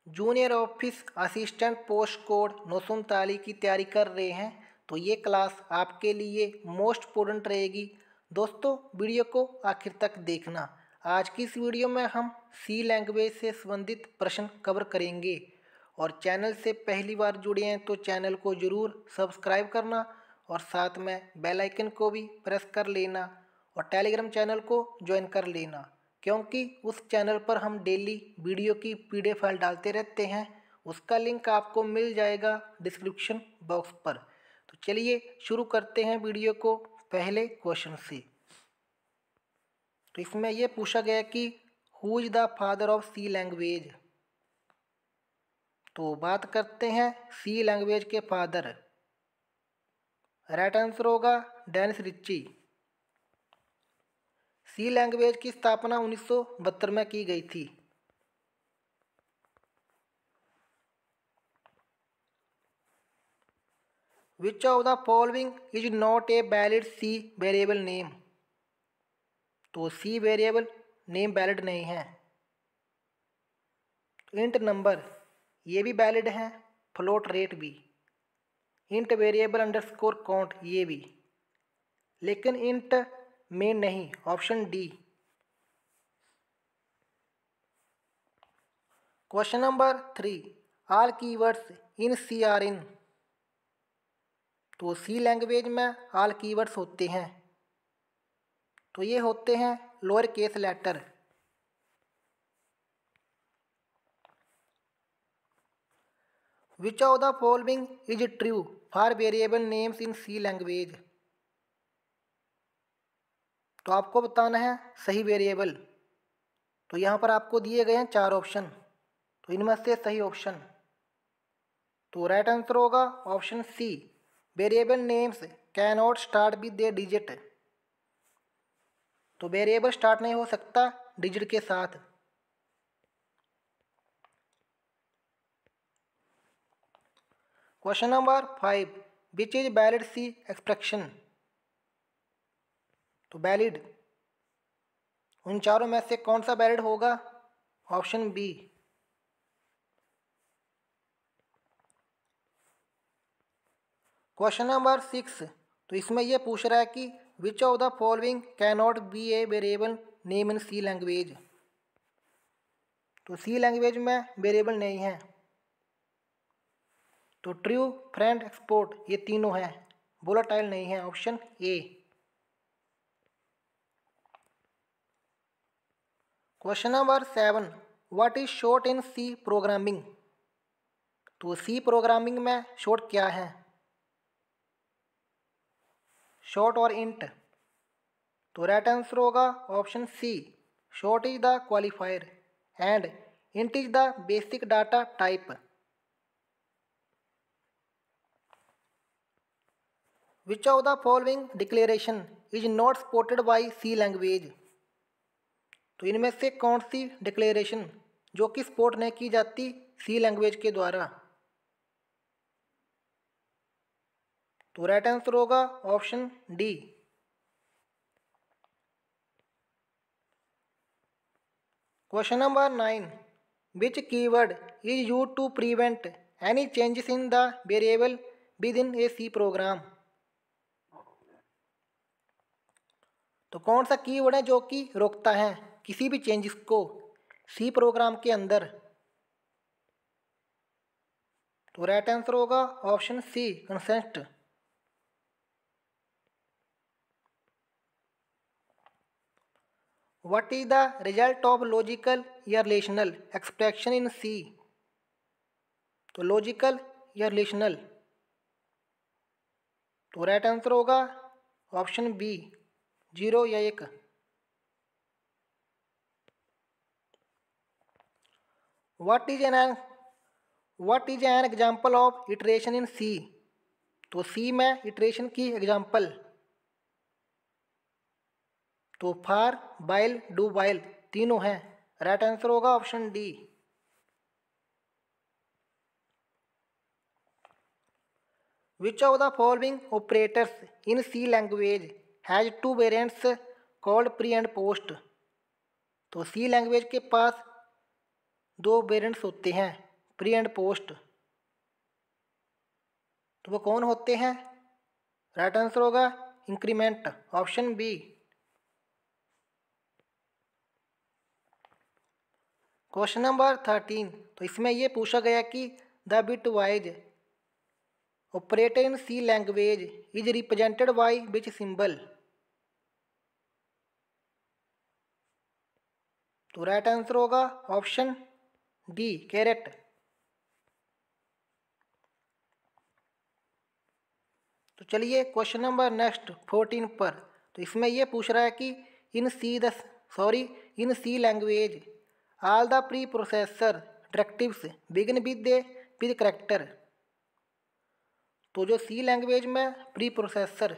Junior office assistant post code 939 की तैयारी कर रहे हैं तो ये क्लास आपके लिए मोस्ट इम्पोर्टेंट रहेगी। दोस्तों, वीडियो को आखिर तक देखना। आज की इस वीडियो में हम सी लैंग्वेज से संबंधित प्रश्न कवर करेंगे और चैनल से पहली बार जुड़े हैं तो चैनल को ज़रूर सब्सक्राइब करना और साथ में बेल आइकन को भी प्रेस कर लेना और टेलीग्राम चैनल को ज्वाइन कर लेना, क्योंकि उस चैनल पर हम डेली वीडियो की पीडीएफ फाइल डालते रहते हैं। उसका लिंक आपको मिल जाएगा डिस्क्रिप्शन बॉक्स पर। तो चलिए शुरू करते हैं वीडियो को पहले क्वेश्चन से। तो इसमें यह पूछा गया कि who is the father of C language. तो बात करते हैं सी लैंग्वेज के फादर। राइट आंसर होगा डेनिस रिच्ची। सी लैंग्वेज की स्थापना 1972 में की गई थी। Which of the following is not a valid C variable name. तो सी वेरिएबल नेम वैलिड नहीं है। इंट नंबर ये भी वैलिड है, फ्लोट रेट भी, इंट वेरिएबल अंडरस्कोर काउंट ये भी, लेकिन इंट मेन नहीं, option D. Question number 3, all keywords in C are in. तो सी लैंग्वेज में ऑल कीवर्ड्स होते हैं, तो ये होते हैं lower case letter. Which of the following is true for variable names in C language. तो आपको बताना है सही वेरिएबल। तो यहाँ पर आपको दिए गए हैं 4 ऑप्शन, तो इनमें से सही ऑप्शन। तो राइट आंसर होगा option C, variable names can not start with a digit. तो वेरिएबल स्टार्ट नहीं हो सकता डिजिट के साथ। Question number 5, which is valid C expression. तो वैलिड उन चारों में से कौन सा वैलिड होगा, ऑप्शन बी। क्वेश्चन नंबर 6, तो इसमें यह पूछ रहा है कि which of the following can not be a variable name in C language. तो सी लैंग्वेज में वेरिएबल नहीं है। तो ट्रू, फ्रेंड, एक्सपोर्ट ये तीनों हैं, वोलेटाइल नहीं है, option A. Question number 7, what is short in C programming. तो सी प्रोग्रामिंग में शॉर्ट क्या है, शॉर्ट और इंट। तो राइट आंसर होगा option C, short is the qualifier and int is the basic data type. Which of the following declaration is not supported by C language. तो इनमें से कौन सी डिक्लेरेशन जो कि सपोर्ट नहीं की जाती सी लैंग्वेज के द्वारा। तो राइट आंसर होगा option D. Question number 9, which keyword is used to prevent any changes in the variable within a C program. तो कौन सा कीवर्ड है जो कि रोकता है किसी भी चेंजेस को सी प्रोग्राम के अंदर। तो राइट आंसर होगा option C, consent. What is the result of logical या रिलेशनल एक्सप्रेशन इन सी। तो लॉजिकल या रिलेशनल। तो राइट आंसर होगा ऑप्शन बी, 0 या 1। What is an example of iteration in C. तो सी में इटरेशन की एग्जाम्पल। तो फार, वाइल, डू वाइल तीनों हैं, राइट आंसर होगा option D. Which of the following operators in C language has 2 variants called pre and post. तो C language के पास 2 variants होते हैं, प्री एंड पोस्ट। तो वो कौन होते हैं? राइट आंसर होगा increment, option B. Question number 13, तो इसमें ये पूछा गया कि the bitwise operator in C language is represented by which symbol. तो राइट आंसर होगा ऑप्शन डी, कैरेट। तो चलिए क्वेश्चन नंबर नेक्स्ट 14 पर। तो इसमें यह पूछ रहा है कि in C language all the preprocessor directives begin with character. तो जो सी लैंग्वेज में प्री प्रोसेसर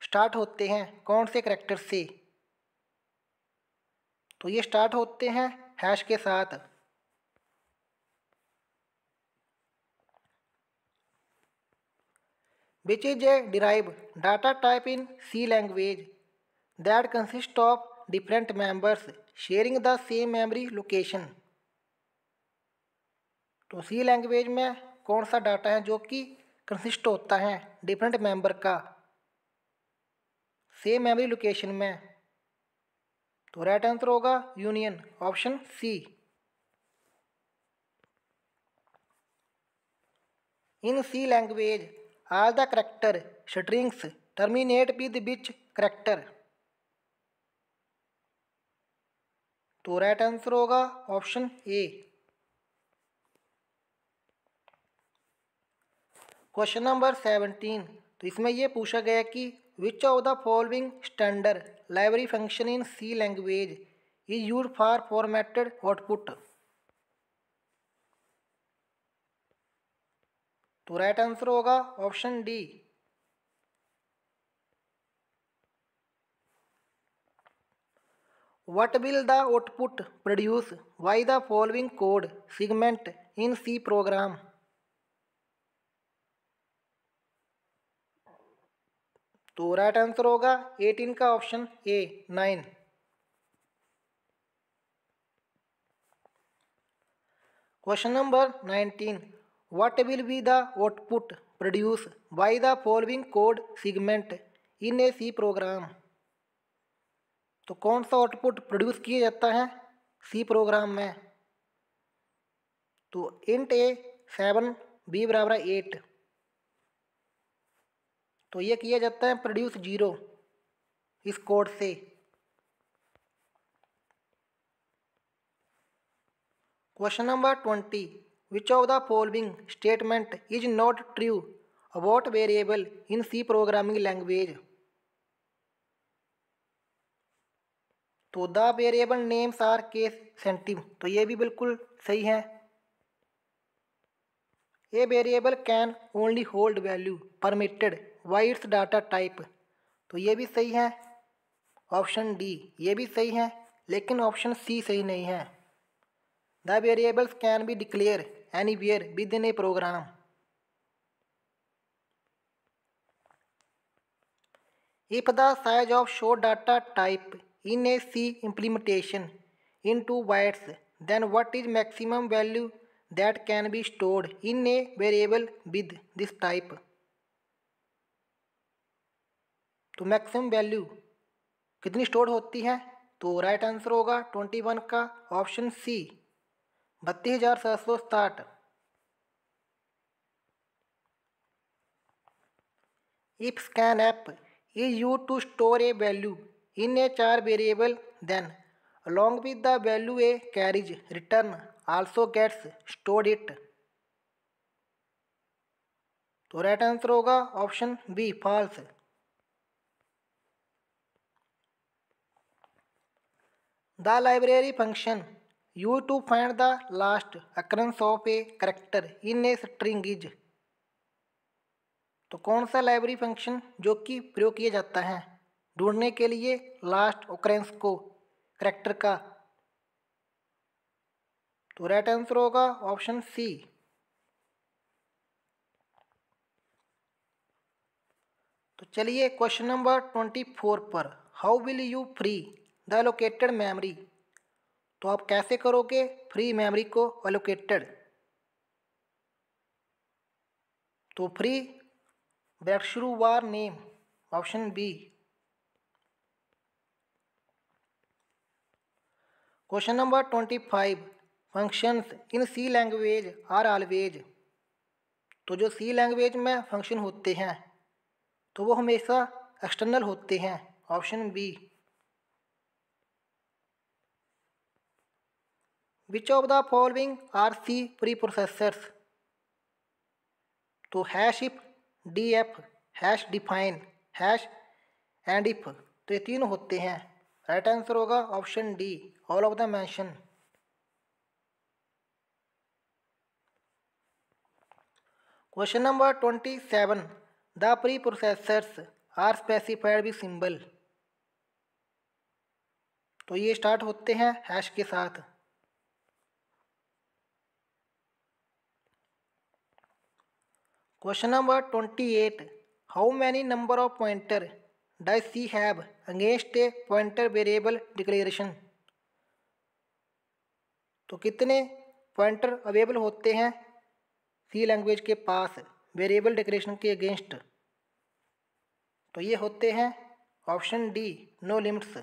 स्टार्ट होते हैं कौन से करैक्टर से? तो ये स्टार्ट होते हैं हैश के साथ। Which is a derived data type in C language that consists of different members sharing the same memory location। तो सी लैंग्वेज में कौन सा डाटा है जो कि कंसिस्ट होता है डिफरेंट मेंबर का सेम मेमोरी लोकेशन में? तो राइट आंसर होगा union, option C. In C language all the character strings terminate with which character? तो राइट आंसर होगा ऑप्शन ए। क्वेश्चन नंबर 17, तो इसमें यह पूछा गया कि which of the following standard library function in C language is used for formatted output? तो right answer होगा option D. What will the output produce by the following code segment in C program? तो right answer होगा 18 का option A, 9। Question number 19, what will be the output produced by the following code segment in a C program? तो कौन सा output produce किया जाता है C program में? तो इंट ए 7 बी बराबर 8। तो ये किया जाता है प्रोड्यूस 0 इस कोड से। Question number 20, which of the following statement is not true about variable in C programming language? तो the variable names are case sensitive. तो ये भी बिल्कुल सही है। A variable can only hold value permitted by its data type. तो ये भी सही है, ऑप्शन डी। ये भी सही है लेकिन ऑप्शन सी सही नहीं है। The variables can be declared anywhere within a program. If the size of शो data type in a C implementation in 2 bytes, then what is maximum value that can be stored in a variable with this type? तो maximum value कितनी store होती है? तो right answer होगा 21 का option C, 32,760। If scanf is used to store a value in a char variable, then along with the value a carriage return also gets stored it। तो right answer होगा option B, false. The library function used to find the last occurrence of a character in a string is। तो कौन सा library function जो कि प्रयोग किया जाता है ढूंढने के लिए लास्ट ऑकरेंस को करैक्टर का? तो राइट आंसर होगा ऑप्शन सी। तो चलिए क्वेश्चन नंबर 24 पर, how will you free the allocated memory? तो आप कैसे करोगे फ्री मेमोरी को एलोकेटेड? तो free breakthrough var name, option B. Question number 25, functions in C language are always. तो जो सी लैंग्वेज में फंक्शन होते हैं तो वो हमेशा एक्सटर्नल होते हैं, option B. Which of the following are C preprocessor. तो hash if, D F, hash define, hash end if, तो ये तीनों होते हैं। राइट आंसर होगा option D, all of the mention. Question number 27, the preprocessor are specified with symbol. तो ये start होते हैं हैश के साथ। Question number 28, how many number of pointer does C have against a pointer variable declaration. तो कितने pointer available होते हैं सी लैंग्वेज के पास वेरिएबल डिक्लेरेशन के अगेंस्ट। तो ये होते हैं option D, no limits.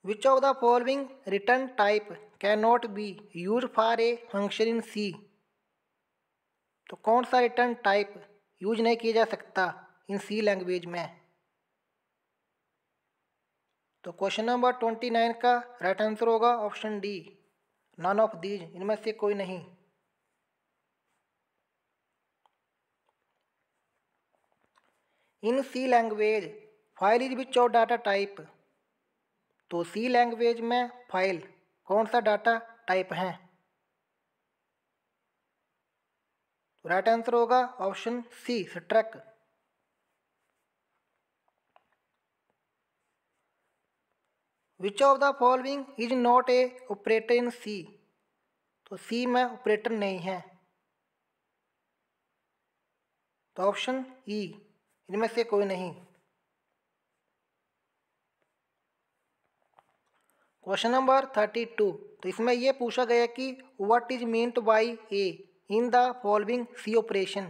Which of the following return type can not be use for a function in C. तो कौन सा रिटर्न टाइप यूज नहीं किया जा सकता इन सी लैंग्वेज में। तो क्वेश्चन नंबर 29 का राइट आंसर होगा option D, none of these, इनमें से कोई नहीं। In C language file is which of data type. तो सी लैंग्वेज में फाइल कौन सा डाटा टाइप है। तो राइट आंसर होगा option C, struct. Which of the following is not a operator in C. तो सी में ऑपरेटर नहीं है, तो ऑप्शन ई, इनमें से कोई नहीं। क्वेश्चन नंबर 32, तो इसमें यह पूछा गया कि what is meant by a in the following C operation.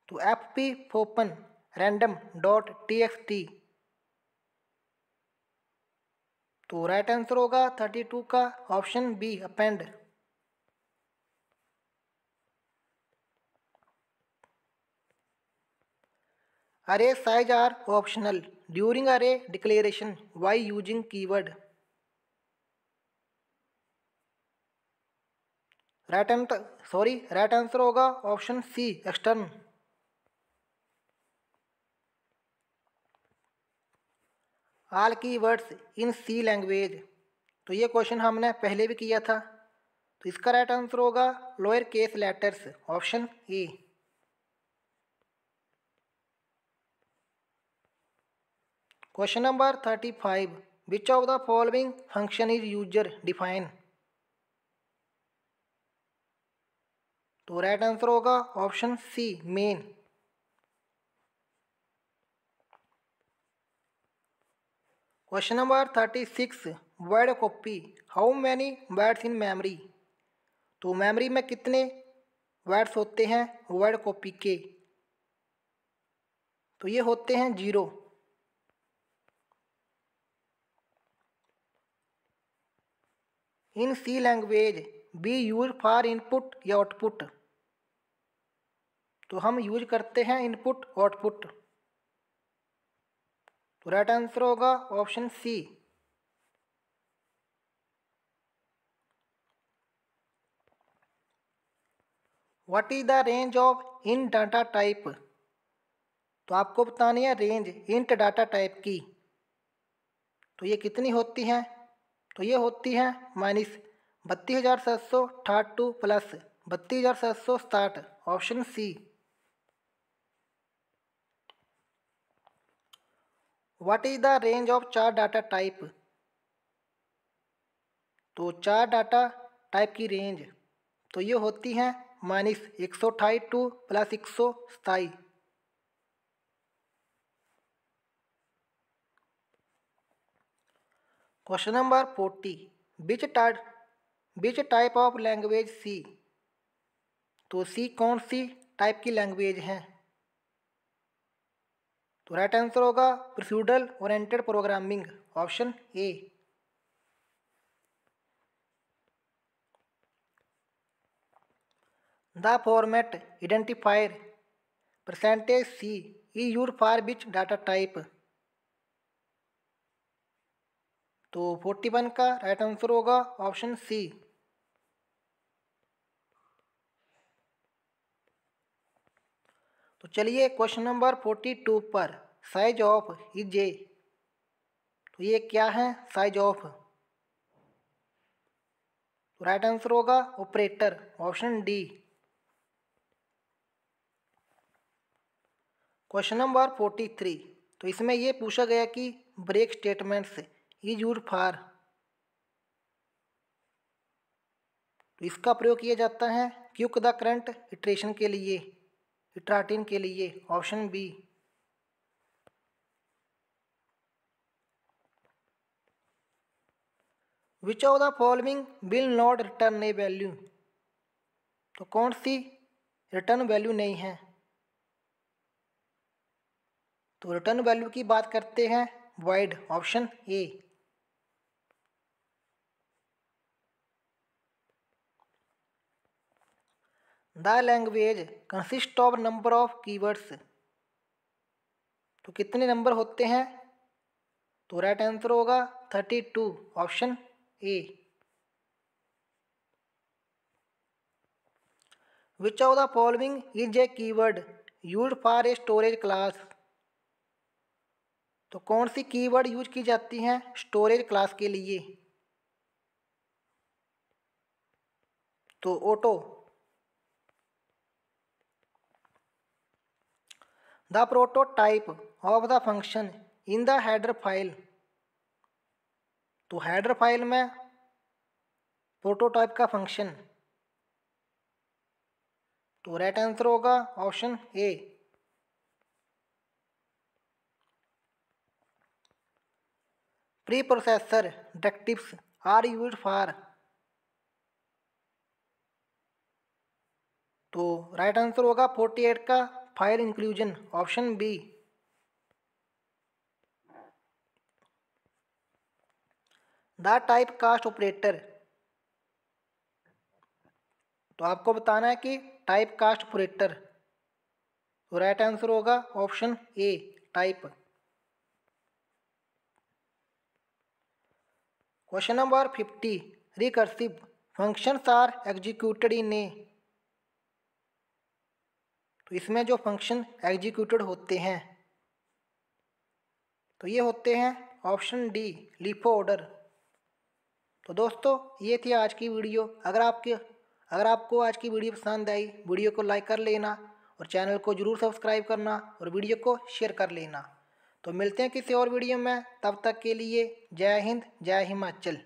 तो F P fopen random dot T X T. तो राइट आंसर होगा 32 का option B, append. Array size are optional during array declaration by using keyword. Right answer होगा option C, extern. All keywords in C language. तो ये question हमने पहले भी किया था, तो इसका राइट आंसर होगा lower case letters, option A. Question number 35, which of the following function is user define. तो राइट आंसर होगा option C, main. Question number 36, word copy how many words in memory. तो memory में कितने words होते हैं word copy के। तो ये होते हैं 0। In C language be use for input या आउटपुट। तो हम यूज करते हैं इनपुट आउटपुट। तो राइट आंसर होगा option C. What is the range of in data type. तो आपको बतानी है रेंज इंट डाटा टाइप की। तो ये कितनी होती हैं। तो ये होती हैं -32,768 plus 32,760, option C. What is the range of char data type. तो चार डाटा टाइप की रेंज तो ये होती हैं -128 plus 127। Question number 40, which type of language C, तो सी कौन सी टाइप की लैंग्वेज है? तो राइट आंसर होगा procedural oriented programming, option A. The format identifier percentage C is used for which data type, तो 41 का राइट आंसर होगा ऑप्शन सी। तो चलिए क्वेश्चन नंबर 42 पर, साइज ऑफ इज ए, तो ये क्या है साइज ऑफ? तो राइट आंसर होगा operator, option D. Question number 43, तो इसमें ये पूछा गया कि break statements is used for, तो इसका प्रयोग किया जाता है क्विक द करंट इटरेशन के लिए, इटरेटिंग के लिए, option B. Which of the following will not return a value, तो कौन सी रिटर्न वैल्यू नहीं है? तो रिटर्न वैल्यू की बात करते हैं void, option A. The language consist of number of keywords, तो कितने नंबर होते हैं? तो राइट आंसर होगा 32, option A. Which of the following is a keyword used for a storage class, तो कौन सी कीवर्ड यूज की जाती हैं स्टोरेज क्लास के लिए? तो auto. The prototype of the function in the header file, तो हेडर फाइल में प्रोटोटाइप का फंक्शन, तो राइट आंसर होगा option A. Preprocessor directives are used for, तो राइट आंसर होगा 48 का file inclusion, option B. The type cast operator, तो आपको बताना है कि टाइप कास्ट ऑपरेटर, तो राइट आंसर होगा option A type. Question number 50, recursive functions are executed इन ए, तो इसमें जो फंक्शन एग्जीक्यूटेड होते हैं तो ये होते हैं ऑप्शन डी लीफो ऑर्डर। तो दोस्तों ये थी आज की वीडियो। अगर आपको आज की वीडियो पसंद आई, वीडियो को लाइक कर लेना और चैनल को जरूर सब्सक्राइब करना और वीडियो को शेयर कर लेना। तो मिलते हैं किसी और वीडियो में, तब तक के लिए जय हिंद, जय हिमाचल।